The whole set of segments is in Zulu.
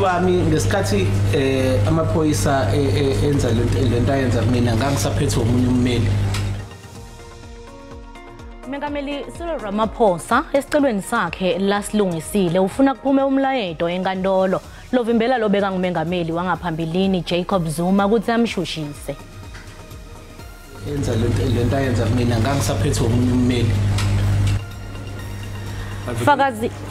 wami ngesikhathi amaphoyisa enza lento ayenza mina ngangisaphethe umunye ummeli. Mengameli Cyril Ramaphosa esicelweni sakhe lasilungisile ufuna kuphume umlayeto enkantolo lovimbela lobeka ngumengameli wangaphambilini Jacob Zuma ukuthi amshushise. Enza lento ayenza mina ngangisaphethe umunye ummeli.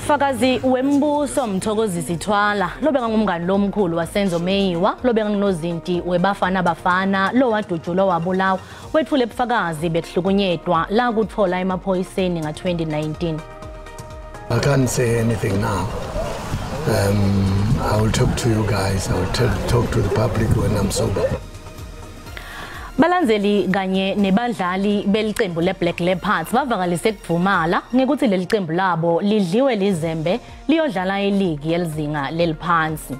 Fakazi wembuso Mthokozisi Thwala lobeka ngumngani lomkhulu wasenzo Meyiwa lobeka nginozinti webafana bafana lo wadujulwa wabulawa wethule ubufakazi bekuhlukunyedwa la kuthola emaphoyiseni nga-2019. I can't say anything now. I will talk to you guys. I will talk to the public when I'm sober. Balandzeli kanye nebadlali beliqembu leBlack Leopards bavakalise kuvumala ngekuthi leli qembu labo lidliwe lizembe liyodlala iligi yelizinga leliphansi.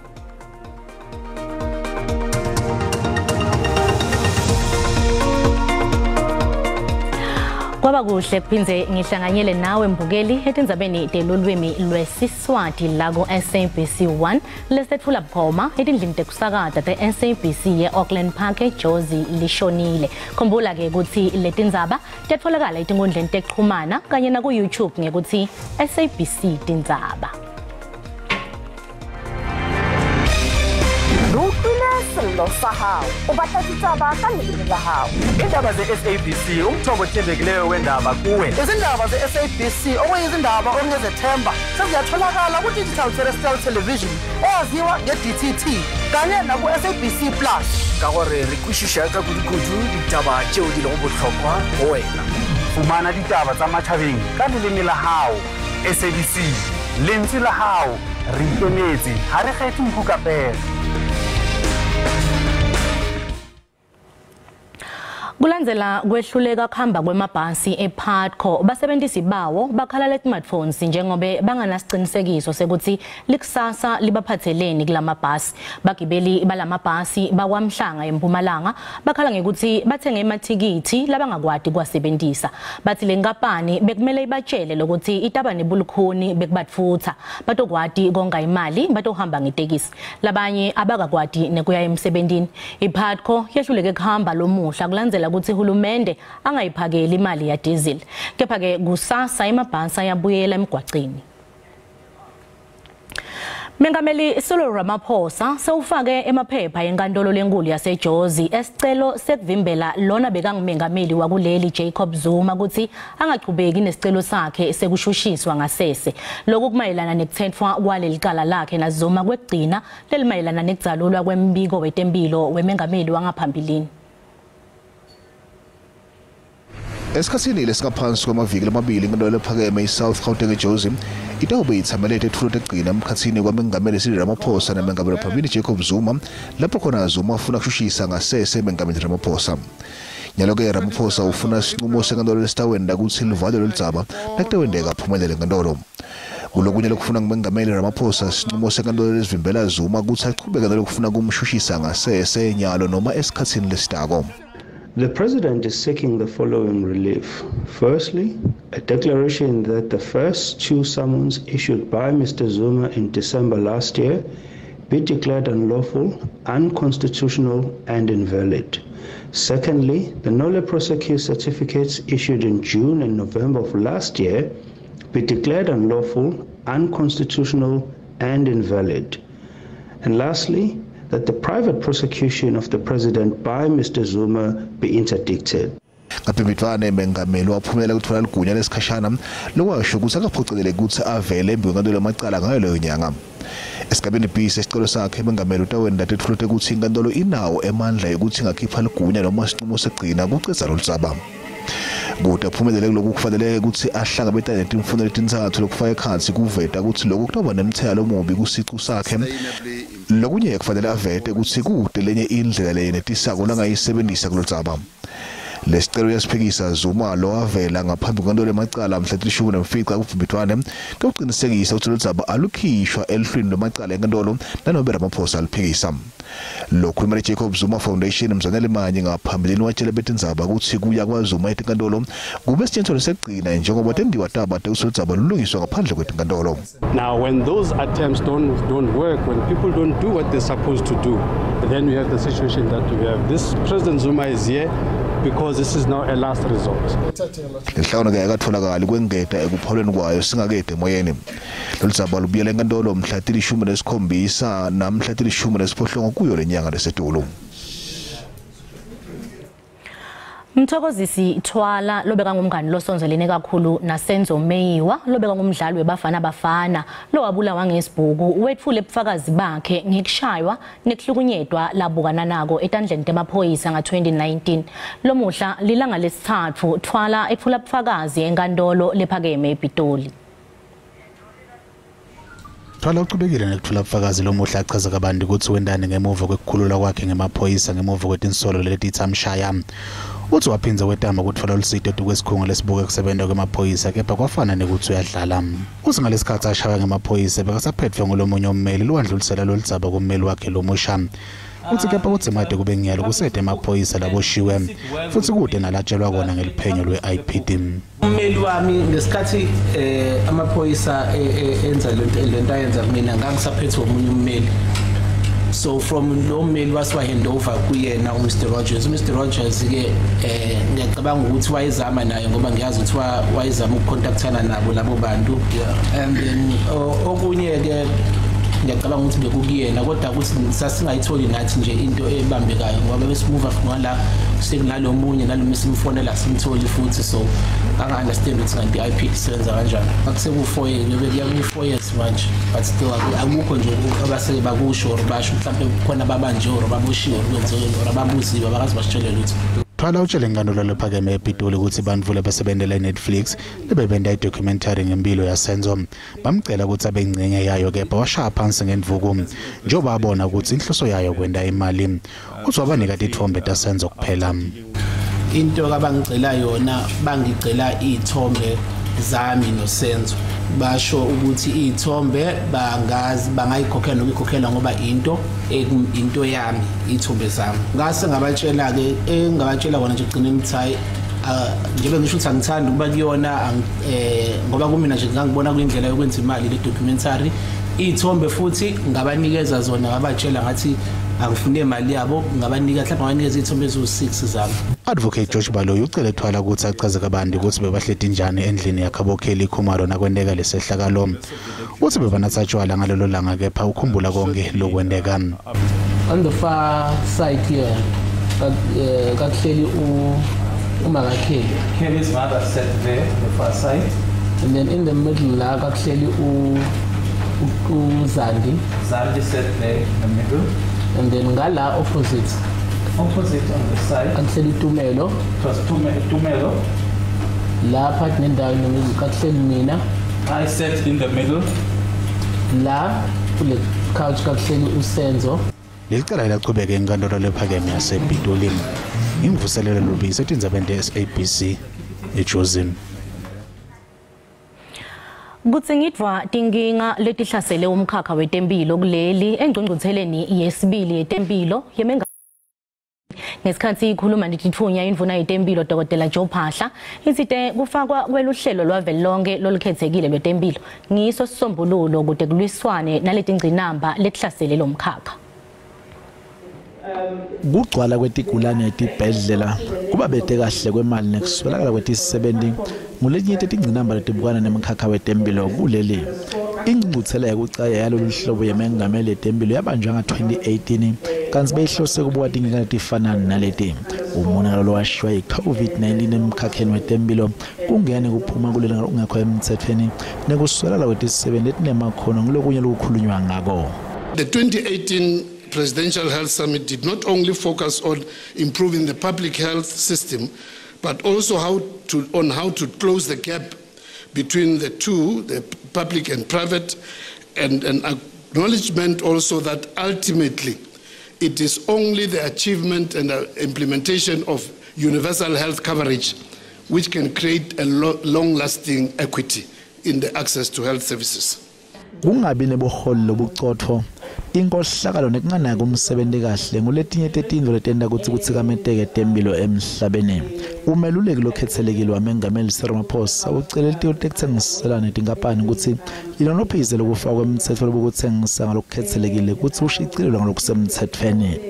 Kwaba kuhle kuphindze ngihlanganyele nawe mbukeli etindzabeni telulwimi lwesiswati la ku SABC 1 lesethula bukhoma etindlini tekusakata te SABC ye Auckland Park eJozi lishonile. Khumbula ke ukuthi letindzaba tetfolakala etingondleni tekuxhumana kanye na ku YouTube ngekuthi SABC Tindzaba. Lo sahau ubatla Tindzaba kanilimi lahao indaba ze-SABC umthombo othembekileyo wendaba kuwe. izindaba ze-SABC okuyizindaba ongezethemba seziyatholakala ku-digital terrestrial television eyaziwa nge-DTT kanye naku-SABC Plus ka gore re kwešiša ka kudukudu ditaba tšeo di lego bohlokwa go wena. Fumana ditaba tsa matšhabeng ka leleme la hao. SABC lentswe la hao re ikemetse ga re kgethe mphukapela. Kulandzela kwehluleka kuhamba kwemabhasi ePartco basebenzisi bawo bakhala le-smartphones njengobe banganasiqinisekiso sekuthi likusasa libaphatheleni kulamabhasi. Bagibeli balamabhasi bakwamhlanga eMpumalanga bakhala ngekuthi bathenge emathikithi labangakwadi kwasebenzisa. Bathi le nkampani bekumele ibatshele lokuthi itaba nebulukhuni bekubatfutha batokwadi konga imali batohamba ngetekisi. Labanye abakakwadi nekuya emsebentini. iPartco yehluleke kuhamba lomuhla kulandzela ukuthi uhulumende angayiphakeli imali ya diesel. Kepha ke kusasa emabhasi ayabuyela emgwaqeni. Mengameli Cyril Ramaphosa sewufake emaphepha enkantolo lenkulu yaseJozi esicelo sekuvimbela lona bekangumengameli wakuleli Jacob Zuma ukuthi angaqhubeki nesicelo sakhe sekushushiswa ngasese. Lokhu kumayelana nekuthethwa kwaleli cala lakhe naZuma kwekugcina lelimayelana nekudzalulwa kwembiko wetempilo wemengameli wangaphambilini. Esikhathini lesingaphansi kwamaviki lamabili inkantolo ephakeme iSouth Gauteng eJozi itawube ithamelete ethulo tekugcina emkhathini kwamengameli Cyril Ramaphosa nomengameli waphambili Jacob Zuma lapho khona Zuma afuna kushushisa ngasese mengameli Ramaphosa. Nyalo-ke Ramaphosa ufuna isinqumo senkantolo lesitawenda ukuthi livale lolu dzaba nakutawendeka aphumelele enkantolo. Kulokunye lokufuna ngumengameli Ramaphosa isinqumo senkantolo lesivimbela Zuma ukuthi aqhubeke nalokufuna kumshushisa ngasese nyalo noma esikhathini lesitako. The President is seeking the following relief. Firstly, a declaration that the first two summons issued by Mr. Zuma in December last year be declared unlawful, unconstitutional, and invalid. Secondly, the nolle prosequi certificates issued in June and November of last year be declared unlawful, unconstitutional, and invalid. And lastly, that the private prosecution of the President by Mr. Zuma be interdicted. Ngaphimbidvane mengameli waphumela ukuthola ligunya lesikhashana lokwasho ukuthi akaphocelele ukuthi avele embiwenkantolo yamacala ngayo leyo nyanga. Esigabeni B sesicelo sakhe mengameli utawenda tetfulete ukuthi inkantolo inawo emandla yokuthi ingakhipha ligunya noma isinqumo segcina kucedza lolu dzaba. Kodwa aphumelele kulokhu kufanele ukuthi ahlangabetane netimfuno letintsathu lokufaka ekhansi kuveta ukuthi lokhu kutoba nemthelo omubi kusiqu sakhe. Lokunye kufanele avete ukuthi kude lenye indlela leyo netisako langayisebenzisa kulolu dzaba. lesicelo yasiphikisa Zuma lo wavela ngaphambi kwenkantolo emacala mhla ka-15 kuVumbitwane kokuqinisekisa ukuthi Tindzaba alukhishwa elihlwini lwamacala enkantolo nanobe Ramaphosa aliphikisa. Lo khuluma Jacob Zuma Foundation mzanele manje ngaphambilini watshela beTindzaba ukuthi kuya kwaZuma enkantolo kube sitshenziswa sekugcina njengoba tendiwa taba Tindzaba lulungiswa ngaphandle kwenkantolo. Now when those attempts don't work, when people don't do what they're supposed to do, then we have the situation that we have. This President Zuma is here because this is now a last resort. Lehlawuna ke akatholakali kwengeta ekuphawuleni kwayo singakede emoyeni. Tindzaba lubuyela enkantolo mhla ka-17 namhla ka-18 kuyo lenyanga leSetulo. Mthokozisi Thwala lobeka ngumngani losonzelene kakhulu naSenzo Meyiwa lobeka ngumdlali webafana bafana lowabulawa ngesibhuku wethule ubufakazi bakhe ngekushaywa nekuhlukunyedwa labukana nako etandleni temaphoyisa nga-2019. Lomuhla lilanga lesithathu Thwala ethula ubufakazi enkantolo lephakeme ePitoli. Thwala uqhubekile nekuthula ubufakazi lomuhla achaza kabanti ukuthi wendane ngemuva kwekukhululwa kwakhe ngemaphoyisa ngemuva kwetinsolo letithi amshaya. Uthi waphinza wetama ukuthola ulusito kwesikhungo lesibuke kusebenza kwemaphoyisa kepha kwafana nekuthi uyadlala. Uthi ngalesikhathi ashaya ngemaphoyisa bekasaphethwe ngolomunye ummeli luwandlulisela loLidzaba kummeli wakhe lomusha. Uthi kepha uthi made kube ngiyalo kusethe emaphoyisa laboshiwe futhi kude nalatshelwa kona ngeliphenyo lwe-IPD. Ummeli wami ngesikhathi amaphoyisa enza lento ayenza mina ngangisaphethwe omunye ummeli. So from lo mmeli wasiwa handover kuyena uMr Rogers. Mr Rogers ke ngiyacabanga ukuthi wayezama naye ngoba ngiyazi ukuthi wayezama ukucontactana nabo labo bantu. And then okunye ke ngiyacabanga ukuthi bekukuyena kodwa ukuthi sasingayitholi nathi nje into ebambekayo ngoba besimove ngala sekunalo munye nalo simfonela simtholi futhi so anga-understand ukuthi kanti i-IPD isebenza kanjani. Akuseku-4 years bekuya-4 years manje but still akukho nje abaseke bakusho or basho mhlawumbe khona babanje or baboshiwe or kwenzekile or ababuziwe abakazi basitshele lutho. Thwala utshele inkantolo lephakeme ePitoli ukuthi bandvule basebentela eNetflix lebebenda idocumentary ngempilo yaSenzo bamcela ukuthi abe ingcenye yayo kepha washaya phansi ngendvuku njengoba abona ukuthi inhloso yayo kwenda imali. Uthi wabanika izithombe taSenzo kuphela. Into abangicela yona bangicela izithombe zami noSenzo basho ukuthi izithombe bangayikhokhela nokukhokhela ngoba into yami izithombe zami. Ngase ngabatshela ke engabatshela kona nje ugcina imthayi njengoba ngisho ukuthi angithandi ukuba kuyona ngoba kumina nje ngangibona kuyindlela yokwenza imali le documentary. Izithombe futhi ngabanikeza zona ngabatshela ngathi angifune imali yabo ngabanika mhlawumbe ngabanikeza izithombe ezo6 zami. Advocate George Baloyi ucele Thwala ukuthi achaze kabanti ukuthi bebahleti njani endlini yakhabokheli Khumalo nakwendeka lesehlakalo. Uthi bebanatha tshwala ngalelo langa kepha ukhumbula konke lokwendeka. On the far side here kakuhleli uMakakheli. Kelly's mother sat there the far side and then in the middle la kakuhleli Zandi sat there in the middle and then ngala opposite on the side kakuhleli Tumelo. It was Tumelo lapha nendawo nemizi kakuhleli mina. I sat in the middle la kule couch kakuhleli uSenzo. Lelicala laqhubeka enkantolo lephakeme yasePitoli. Imvuselelo lubisi Tindzaba SABC eJozini. Kutsingidwa tinkinga letihlasele umkhakha wetempilo kuleli engcongcotheleni yesibili yetempilo yemenga ngesikhathi ikhuluma nditithunya indvuna yetempilo Dr. Joe Phahla isite kufakwa kweluhlelo lwavelonke lolukhethekile lwetempilo ngiso sisombululo kude kulwiswane naletingcinamba letihlasele lomkhakha. Kugcwala kwetigulane etibhedlela kuba bete kahle kwemali nekuswelakala kwetisisebenzi ngulenye yetingcinamba letibukwana nemkhakha wetempilo kuleli. Ingcungcuthela yakucaya yalolu hlobo yemengameli etempilo yabanjwa nga-2018 kanti beyihlose kubuka tinkinga letifana naleti. Umonakalo lowashiywa yi-COVID-19 emkhakheni wetempilo kungene kuphuma kulela ungekho emthethweni nekuswelakala kwetisisebenzi letinemakhono ngulokunye lokukhulunywa ngako. The 2018 Presidential Health Summit did not only focus on improving the public health system, but also on how to close the gap between the two, the public and private, and an acknowledgement also that ultimately it is only the achievement and implementation of universal health coverage, which can create a long-lasting equity in the access to health services. Kungabi neboholo lobucotho inkohlakalo nekunganaka umsebenzi kahle nguletinye tetindlo letenda ukuthi kutsikameteke tempilo emhlabeni umeluleki lokhethelekile wamengameli Ramaphosa ucele litiko tekuthengisela netinkampani ukuthi ilonophize lokufakwa emthetho lokuthengisa ngalokukhethelekile ukuthi ushicilelwe ngalokusemthethweni.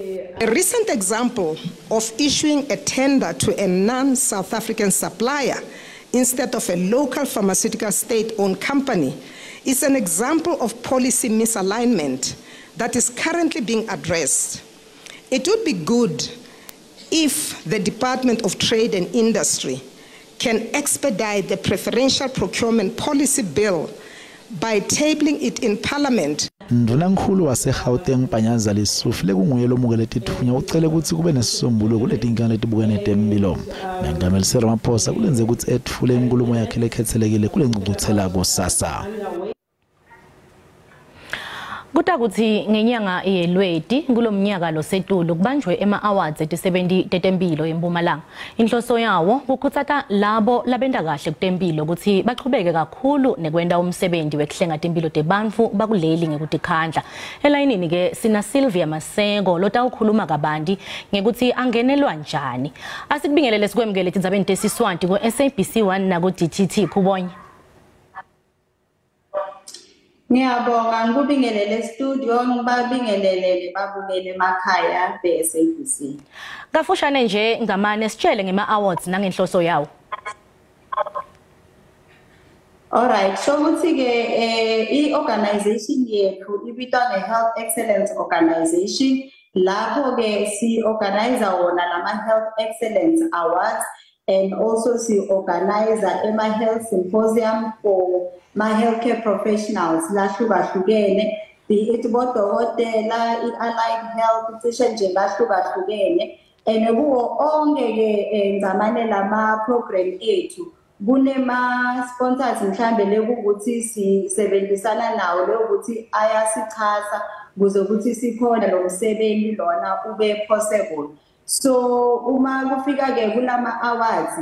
A recent example of issuing a tender to a non-South African supplier instead of a local pharmaceutical state-owned company is an example of policy misalignment that is currently being addressed. It would be good if the Department of Trade and Industry can expedite the preferential procurement policy bill by tabling it in Parliament. Ndunankhulu waseGauteng Panyaza lisufile kunguye lomukele tithunya ucele ukuthi kube nesisombululo kuletinkana letibukene tempilo. Mengameli Ramaphosa kulenze ukuthi ethule inkulumo yakhe lekhethelekile kule ngcucuthela kusasa. Kutakuthi ngenyanga yeLweti kulomnyaka lo setulu kubanjwe ema-awards eti-70 tetempilo eMpumalanga. Inhloso yawo ukukhuthata labo labenda kahle kutempilo ukuthi baqhubeke kakhulu nekwenda umsebenzi wekuhlenga tempilo tebantfu bakuleli ngekutikhandla. Elayinini ke sina Sylvia Maseko lotawukhuluma kabandi ngekuthi angenelwa njani. Asikubingelele sikwemukele Tindzabeni tesiSwati ku SABC 1 na ku DTT kubonye. Ngiyabonga ngikubingelele studio ngibabingelele babukele emakhaya be-SABC. Kafushane nje ngamane sitshele ngema-awards nangenhloso yawo. Alright, so ukuthi ke i-organization yethu ibitwa nge-Health Excellence Organization lapho ke si-organize wona lama-Health Excellence Awards and also si-organize ema-Health Symposium for ma-healthcare professionals lahlukahlukene, be it bodokotela, i-allied health, cishe nje lahlukahlukene, and kuwo onke ke ngamane lama-program ethu kunema-sponsors mhlambe lekuthi sisebenzisana nawo lekuthi ayasichasa kuze ukuthi sikhona lo msebenzi lona ube possible. So uma kufika ke kulama awards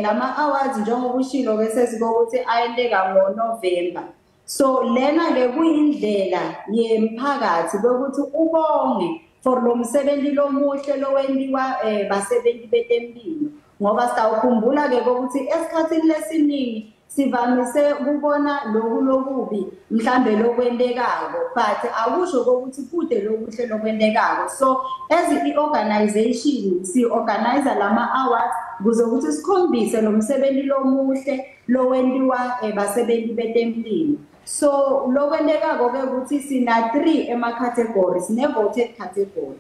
lama awards njengoba ushilo ke sesikokuthi ayendeka ngoNovember. So lena ke kuyindlela yemphakathi ukuthi ubonge for lo msebenzi lomuhle lowendiwa basebenzi betempilo ngoba sawukhumbula ke ukuthi esikhathini lesiningi sivamise ukubona lokubi mhlambe lokwendekako but akusho ukuthi kude lokuhle lokwendekako. So as i-organization si-organize lama awards kuze ukuthi sikhombise lo msebenzi lomuhle lowendiwa basebenzi betempilo. So lokwendekako ke ukuthi sina 3 ema-categories ne-voted category.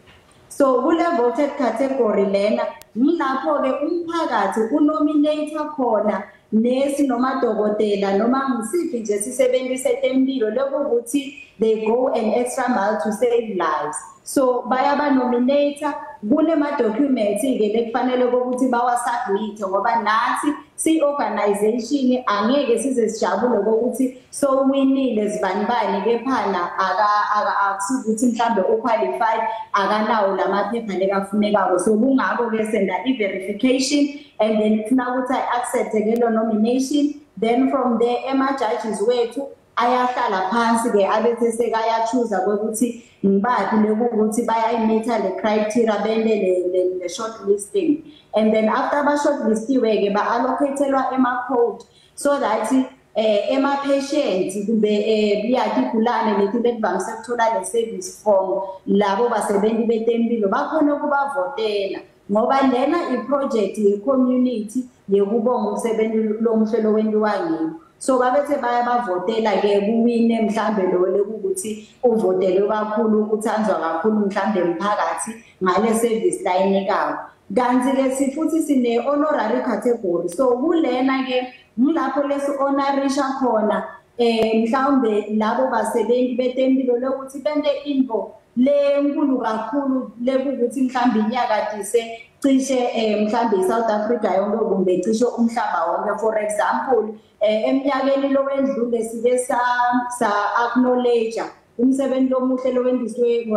So kule voted category lena ngilapho ke umphakathi unominator khona nesi noma dokotela noma ngisiphi nje sisebenzi setempilo lokuthi they go an extra mile to save lives. So bayaba nominator kule ma documents ke lekufanele ukuthi bawasubmit ngoba nathi si-organization angeke size sijabule ukuthi so winile zibanibani kephana akusukuthi mhlambe uqualified akanawo lamaphepha lekafunekako. So kungako ke senda i-verification and then funa ukuthi I-accept ke lo nomination, then from there ema-judges wethu ayahlala phansi ke abethe sekayachuza ukuthi ngibaphi lekuthi bayayimitha le criteria bende le shortlisting, and then after ba shortlistiwe ke ba allocateelwa ema-code so that ema-patients kumbe biyatigulane leti betivamise kuthola le service form labo basebenzi betempilo bakhona ukubavotela ngoba lena i-project ye-community yekubonga umsebenzi lomuhle lowendiwa yiwo. So babethe bayabavotela ke kuwine mhlambe lo lekuthi uvotele kakhulu uthanzwa kakhulu mhlambe emphakathi ngale service line kawo. Kanti ke sifuthi sine honorary category. So kulena ke ngilapho lesi honorisha khona mhlambe labo basebenzi betempilo lokuthi bende info lenkulu kakhulu lekuthi mhlambe inyakadise cishe mhlambe iSouth Africa yonke kumbe cishe umhlaba wonke. For example eminyakeni lowendlule sike sa acknowledge umsebenzi omuhle lowendiswe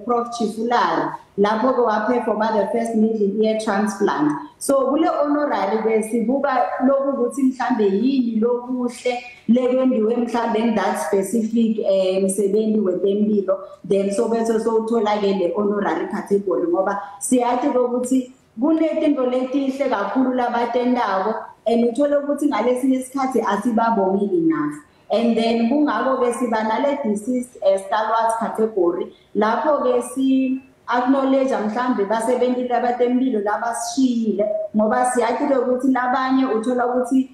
Prof Chifulari lapho ke waperforma the first middle ear transplant. So kule honorary besibuka lokhu ukuthi mhlambe yini lokuhle lekwendiwe mhlambe in that specific msebenzi wetempilo, then so bese sowuthola ke le honorary category ngoba siyathi ukuthi kunezinto letihle kakhulu labatendako and uthola ukuthi ngalesinye isikhathi asibabongi enough. And then kungako ke siba nale deceased stalwart category lapho ke si acknowledge mhlambe basebenzi labatempilo labasishiyile ngoba siyathi ukuthi labanye uthola ukuthi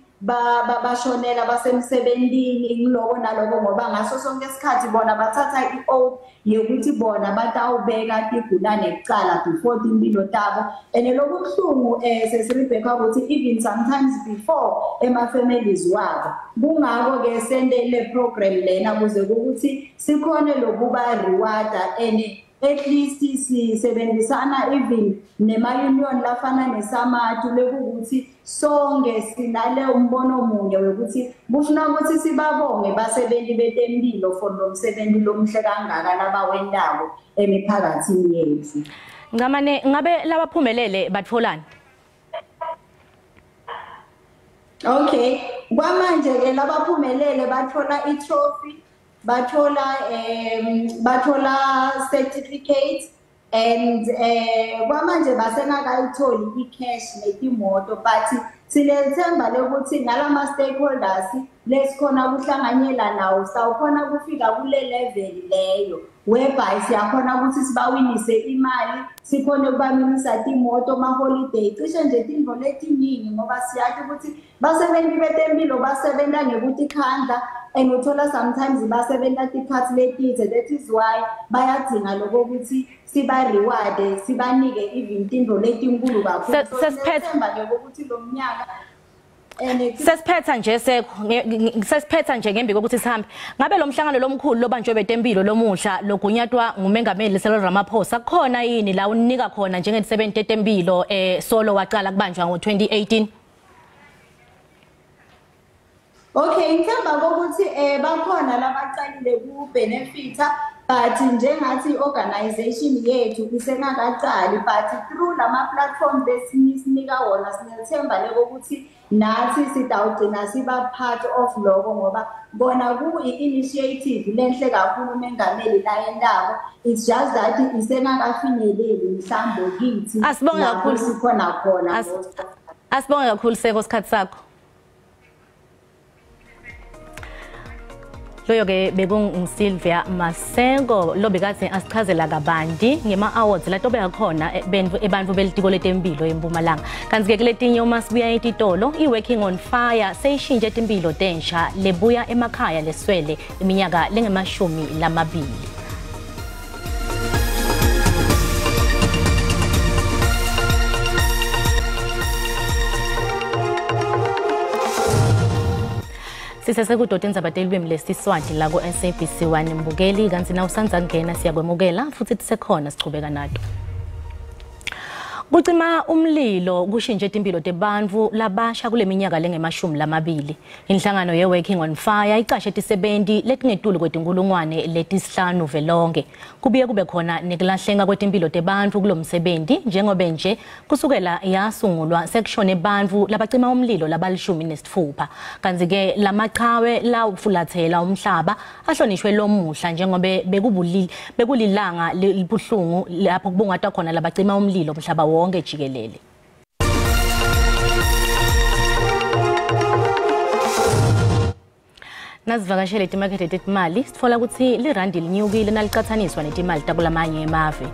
bashonela basemsebenzini ngiloko naloko ngoba ngaso sonke isikhathi bona bathatha i-oath yokuthi bona batawubeka igulane ekuqala before impilo tabo. And lokho kuhlungu sesiribheka ukuthi even sometimes before ema-families wabo kungako ke sendele program lena kuze ukuthi sikhone lokuba rewarda and at least sisebenzisana even nema-union lafana nesamatu lekuthi sonke sinale umbono munye wekuthi kufuna ukuthi sibabonge basebenzi betempilo for lo msebenzi lomhle kangaka labawendako emiphakathini yethu. Ngamane ngabe labaphumelele batfolani? Okay, kwamanje ke labaphumelele bathola i-trophy, bathola certificate and kwamanje basengakayitholi i-cash netimoto but sinethemba lokuthi ngalama stakeholders lesikhona kuhlanganyela nawo sawukhona kufika kule level leyo whereby siyakhona ukuthi sibawinise imali sikhona ukubaminisa timoto ma holiday cishe nje tinto letiningi ngoba siyathi ukuthi basebenzi betempilo basebenza ngekuthi khandla and uthola sometimes basebenza tikhathi letithe. That is why bayadinga lokho ukuthi siba reward sibanike even tinto letinkulu kakhulu. Sesiphetha ke ukuthi lo mnyaka sesiphetha nje ngembi kokuthi sihambe ngabe lo mhlangano lomkhulu lobanjwe betempilo lomusha logunyatwa ngumengameli Cyril Ramaphosa khona yini la unika khona njengemisebenzi tetempilo solo waqala kubanjwa ngo-2018? Okay, ngithemba ukuthi bakhona labaqalile ku benefita but njengathi organization yethu isengakaqali but through lama platforms lesininika wona sinethemba ukuthi nathi sidawugcina siba part of lokho ngoba bona ku initiative lenhle kakhulu mengameli la endabo. It's just that isengakafinyeleli mhlambo kithi asibonge kakhulu sikhona khona asibonge kakhulu seko sikhathi sakho. Loyo ke bekunguSylvia Masengo lo bekathi asichazela kabanti ngema awards la tobe yakhona ebantfu belitiko letempilo eMpumalanga. Kanti ke kuletinye uma sibuya etitolo iworking on fire seyishintshe impilo tensha lebuya emakhaya leswele iminyaka lengama-20. Sisese ku Tindzaba telwimi lesiswati la ku SABC 1 mbukeli kanti na usanza ngena siyakwemukela futhi sisekhona sichubeka nato. Kucima umlilo kushintshe impilo tebantfu labasha kule minyaka lengama-20. Inhlangano ye Working on Fire icashe tisebenti letingetulu kwetinkulungwane letisihlanu velonke. Kubiye kube khona nekulahlenga kwetimpilo tebantfu kulo msebenzi njengoba nje kusukela yasungulwa section ebantfu labacima umlilo laba-16. Kanti ke lamaqhawe la ufulathela umhlaba ahlonishwe lomuhla njengoba bekulilanga libuhlungu lapho kubungatwa khona labacima umlilo umhlaba wonke jikelele. Nasivakashele timakethe tetimali sitfola ukuthi lirandi linyukile nalicathaniswa netimali takulamanye emave.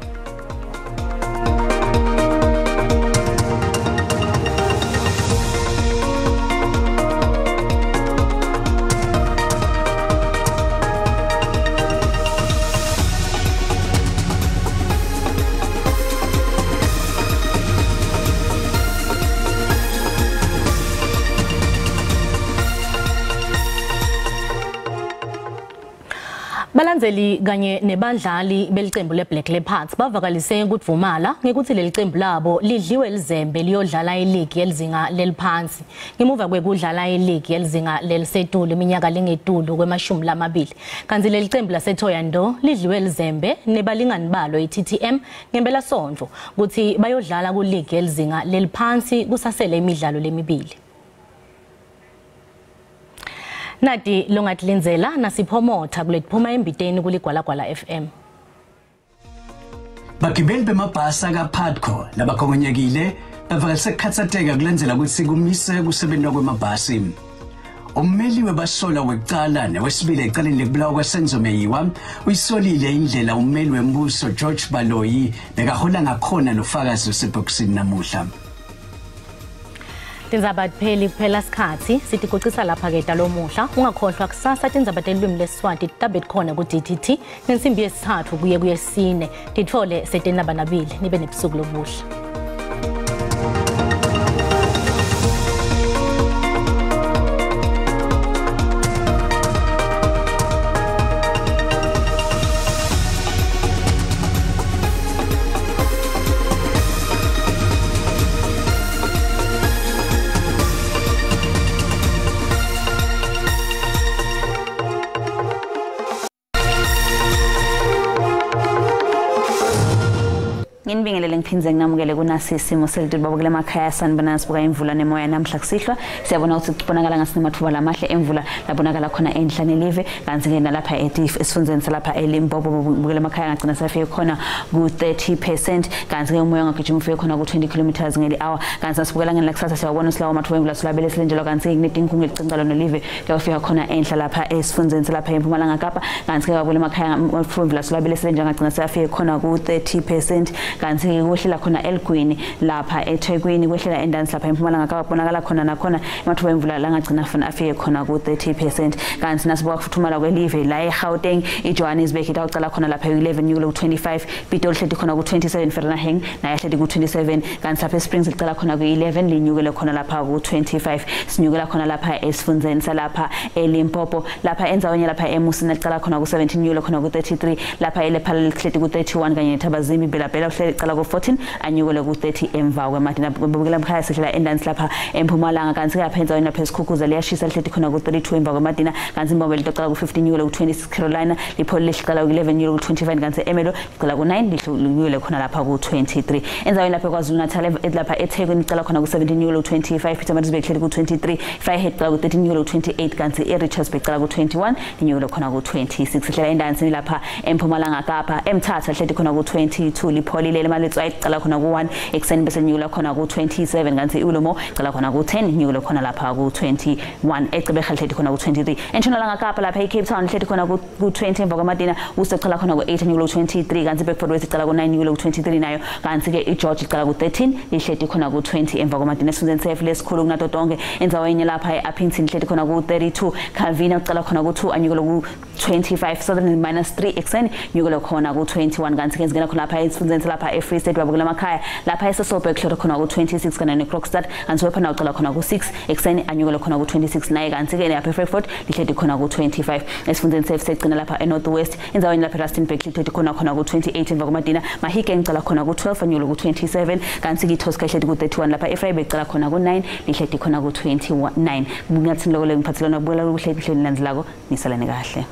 Balandzeli kanye nebandlali belicembu leBlack Leopards bavakalise ukuvumala ngekuthi leli cembu labo lidliwe elizembe liyodlala iLeague yelizinga leliphansi ngemuva kwekudlala iLeague yelizinga lelisetulu iminyaka lengetulu kwema-20 kanti leli cembu laseThoyando lidliwe elizembe nebalingani balo iTTM ngempela sonto ukuthi bayodlala kuLeague yelizinga leliphansi kusasele imidlalo lemibili. Nati longatlinzela nasiphomotha kuletiphuma embiteni kuligwalagwala FM. Bagibeli bemabhasi kaPadco labakhongonyekile bavalise khathateka kulenzela ukuthi kumise kusebenzwa kwemabhasi. Ummeli webasola wekuqala newesibili ecaleni lekubulawa kwaSenzomeyiwa uyisolile indlela ummeli wembuso George Baloyi bekahola ngakhona nofakazi osebhokisini namuhla. Tindzaba kuphela sikhathi sithi kucisa lapha ke dalomuhla ungakhohlwa kusasa tindzaba telwimi leSiswati tabe khona ku DTT nensimbi yesithathu kuye kuyesine tithole setenaba nabili nibe nebusuku lobuhle. Nginibingelele ngiphinze nginamukele kunasi isimo selitulu babukele emakhaya sanibona sibuka imvula nemoya namhla kusihlwa siyabona ukuthi kubonakala ngasinemathuba lamahle emvula labonakala khona enhlane live kanti ke nalapha esifundeni salapha eLimpopo babukele emakhaya ngagcina safike khona ku 30% kanti ke umoya ngagijima ufike khona ku 20 km ngeli hour kanti sasibukela ngeni lakusasa siyabona silawo amathuba emvula silabele silenjelo kanti kunedinkungu elicinqalo nolive kuyafika khona enhla lapha esifundeni salapha eMpumalanga Kapa kanti ke babukele emakhaya emvula silabele silenjelo ngagcina safike khona ku 30% kanti kwehlela khona eLgwini lapha eThekwini kwehlela endansi lapha eMpumalanga Kapa bonakala khona nakhona amathuba emvula la ngagcina funa afike khona ku 30% kanti nasibuka kufuthumala kwelive la eGauteng iJohannesburg itawucala khona lapha ku11 nyulo ku25 Pitoli hlethi khona ku27 Vereeniging naye hlethi ku27 kanti lapha eSprings licala khona ku11 linyukele khona lapha ku25 sinyukela khona lapha esifundeni salapha eLimpopo lapha enzaweni lapha eMusina licala khona ku17 nyulo khona ku33 lapha eLephala hlethi ku31 kanye neThabazimbi Belabela licala ku14 anyukele ku30 emva kwemadina babukela emkhaya sehlela endansi lapha eMpumalanga kanti lapha enzaweni lapha esikhukhuza liyashisa hlethi khona ku32 emva kwemadina kanti imbombe licala ku15 nyulo ku26 Carolina lipholi licala ku11 nyulo ku25 kanti Emelo licala ku9 linyukele khona lapha ku23 enzaweni lapha kwaZulu Natal lapha eThekwini licala khona ku17 nyulo ku25 Pietermaritzburg hlethi ku23 Vryheid licala ku13 nyulo ku28 kanti eRichards Bay licala ku21 linyukele khona ku26 hlelela endansini lapha eMpumalanga Kapa eMthatha hlethi khona ku22 lipholi Maletswayi licala khona ku1 ekseni bese nyukela khona ku27 kanti uLomo licala khona ku10 nyukela khona lapha ku21 eCebega hlethi khona ku23 eNtshonalanga Kapa lapha eCape Town hlethi khona ku20 emva kwamadina uSecala khona ku8 nyukela ku23 kanti eBedford West licala ku9 nyukela ku23 nayo kanti ke iGeorge licala ku13 lihlethi khona ku20 emva kwamadina esifundeni sefu lesikhulu kunato tonke enzaweni lapha eAppington hlethi khona ku32 Calvina licala khona ku2 anyukela ku25 Southern -3 ekseni nyukela khona ku21 kanti ke ngena khona lapha esifundeni lapha eFree State babukela emakhaya lapha eSosobek hlelo khona ku26 kana neCrockstad kanti wephana ucala khona ku6 ekseni anyukela khona ku26 naye kanti ke lapha eFrankfurt lihlethi khona ku25 esifundeni sefsegcina lapha eNorthwest enzaweni lapha eRustenburg lihlethi khona ku28 emva kwamadina Mahike ngicala khona ku12 anyukela ku27 kanti ke iToska lihlethi ku31 lapha eFreiburg cala khona ku9 lihlethi khona ku29 bungathi lokho ngiphathelana ukubukela ukuhlethi hlelo landzelako nisalane kahle.